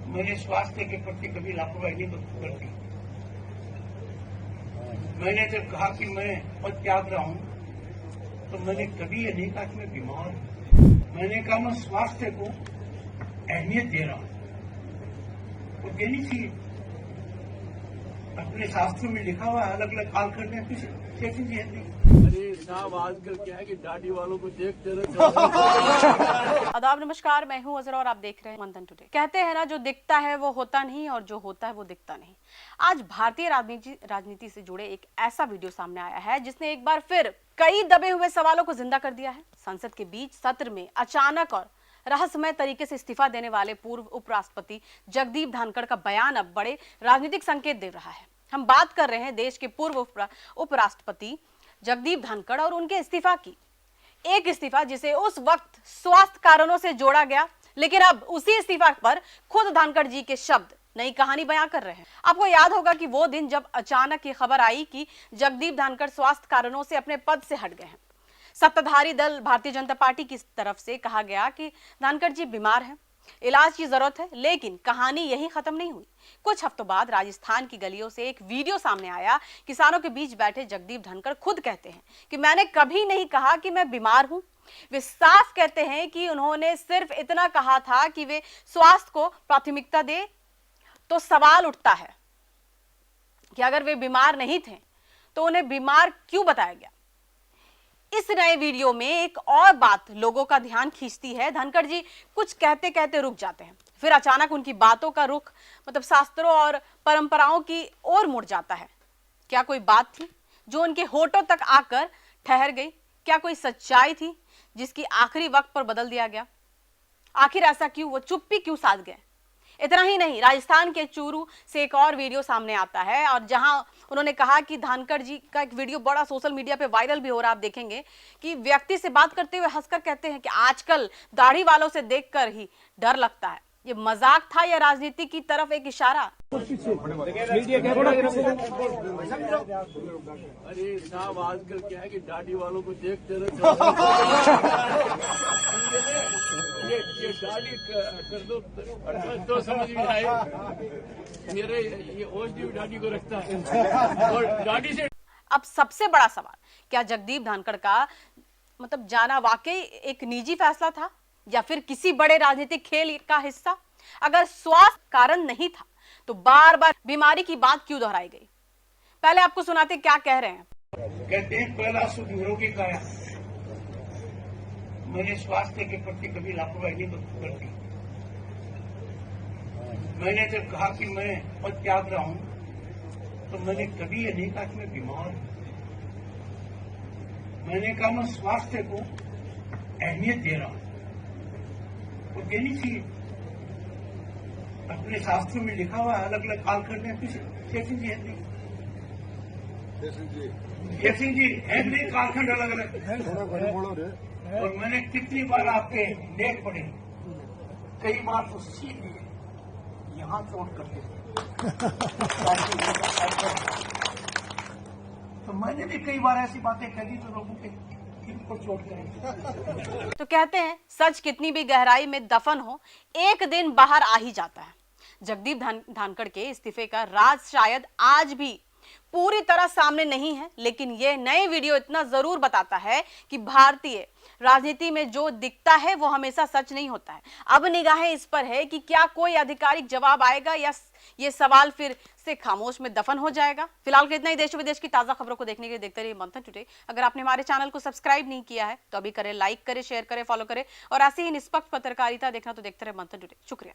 मैंने स्वास्थ्य के प्रति कभी लापरवाही नहीं करती। मैंने जब कहा कि मैं पद त्याग रहा हूं, तो मैंने कभी ये नहीं कहा कि मैं बीमार हूं। मैंने कहा मैं स्वास्थ्य को अहमियत दे रहा हूं और देनी चाहिए। अपने शास्त्रों में लिखा हुआ है, अलग अलग काल करने कुछ कैसी जी है। अरे साहब, आजकल क्या है कि दाढ़ी वालों को देखते रहे। आदाब, नमस्कार, मैं हूं अजरा और आप देख रहे हैं मंथन टुडे। कहते हैं ना, जो दिखता है वो होता नहीं और जो होता है वो दिखता नहीं। आज भारतीय राजनीति से जुड़े एक ऐसा वीडियो सामने आया है जिसने एक बार फिर कई दबे हुए सवालों को जिंदा कर दिया है। संसद के बीच सत्र में अचानक और रहस्यमय तरीके से इस्तीफा देने वाले पूर्व उपराष्ट्रपति जगदीप धनखड़ का बयान अब बड़े राजनीतिक संकेत दे रहा है। हम बात कर रहे हैं देश के पूर्व उपराष्ट्रपति जगदीप धनखड़ और उनके इस्तीफा की। एक इस्तीफा जिसे उस वक्त स्वास्थ्य कारणों से जोड़ा गया, लेकिन अब उसी इस्तीफा पर खुद धनखड़ जी के शब्द नई कहानी बयां कर रहे हैं। आपको याद होगा कि वो दिन जब अचानक ये खबर आई कि जगदीप धनखड़ स्वास्थ्य कारणों से अपने पद से हट गए हैं। सत्ताधारी दल भारतीय जनता पार्टी की तरफ से कहा गया कि धनखड़ जी बीमार हैं, इलाज की जरूरत है, लेकिन कहानी यही खत्म नहीं हुई। कुछ हफ्तों बाद राजस्थान की गलियों से एक वीडियो सामने आया। किसानों के बीच बैठे जगदीप धनखड़ खुद कहते हैं कि मैंने कभी नहीं कहा कि मैं बीमार हूं। वे साफ कहते हैं कि उन्होंने सिर्फ इतना कहा था कि वे स्वास्थ्य को प्राथमिकता दे। तो सवाल उठता है कि अगर वे बीमार नहीं थे तो उन्हें बीमार क्यों बताया गया। इस नए वीडियो में एक और बात लोगों का ध्यान खींचती है। धनखड़ जी कुछ कहते कहते रुक जाते हैं, फिर अचानक उनकी बातों का रुख शास्त्रों और परंपराओं की ओर मुड़ जाता है। क्या कोई बात थी जो उनके होठों तक आकर ठहर गई? क्या कोई सच्चाई थी जिसकी आखिरी वक्त पर बदल दिया गया? आखिर ऐसा क्यों? वो चुप्पी क्यों साध गए? इतना ही नहीं, राजस्थान के चूरू से एक और वीडियो सामने आता है और जहां उन्होंने कहा कि धनखड़ जी का एक वीडियो बड़ा सोशल मीडिया पे वायरल भी हो रहा है। आप देखेंगे कि व्यक्ति से बात करते हुए हंसकर कहते हैं कि आजकल दाढ़ी वालों से देखकर ही डर लगता है। ये मजाक था या राजनीति की तरफ एक इशारा? अरे साहब, आजकल क्या है कि दाढ़ी वालों को देखते रहे। ये दाढ़ी कर दो तो समझ में आए। मेरे ये ओसडी भी दाढ़ी को रखता है और दाढ़ी से। अब सबसे बड़ा सवाल, क्या जगदीप धनखड़ का जाना वाकई एक निजी फैसला था या फिर किसी बड़े राजनीतिक खेल का हिस्सा? अगर स्वास्थ्य कारण नहीं था तो बार बार बीमारी की बात क्यों दोहराई गई? पहले आपको सुनाते क्या कह रहे हैं। कहते हैं पहला सुख निरोगी काया। मैंने स्वास्थ्य के प्रति कभी लापरवाही नहीं करती। मैंने जब कहा कि मैं पद त्याग रहा हूं, तो मैंने कभी ये नहीं कहा कि मैं बीमार हूं। मैंने कहा मैं स्वास्थ्य को अहमियत दे रहा हूं और देनी चाहिए। अपने शास्त्रों में लिखा हुआ है, अलग अलग काल करने कुछ कैसी जी है। सिंह जी है नहीं, कालखंड अलग अलग। और मैंने कितनी बार आपके लेख पढ़े, कई बार तो सीधे यहां चोट करते तो मैंने भी कई बार ऐसी बातें कही तो लोगों के को चोट करेंगे। तो कहते हैं सच कितनी भी गहराई में दफन हो, एक दिन बाहर आ ही जाता है। जगदीप धनखड़ के इस्तीफे का राज शायद आज भी पूरी तरह सामने नहीं है, लेकिन यह नए वीडियो इतना जरूर बताता है कि भारतीय राजनीति में जो दिखता है वो हमेशा सच नहीं होता है। अब निगाहें इस पर है कि क्या कोई आधिकारिक जवाब आएगा या ये सवाल फिर से खामोश में दफन हो जाएगा। फिलहाल के इतना ही। देश विदेश की ताजा खबरों को देखने के लिए देखते रहिए मंथन टुडे। अगर आपने हमारे चैनल को सब्सक्राइब नहीं किया है तो अभी करें, लाइक करें, शेयर करें, फॉलो करें और ऐसी ही निष्पक्ष पत्रकारिता देखना तो देखते रहे मंथन टुडे। शुक्रिया।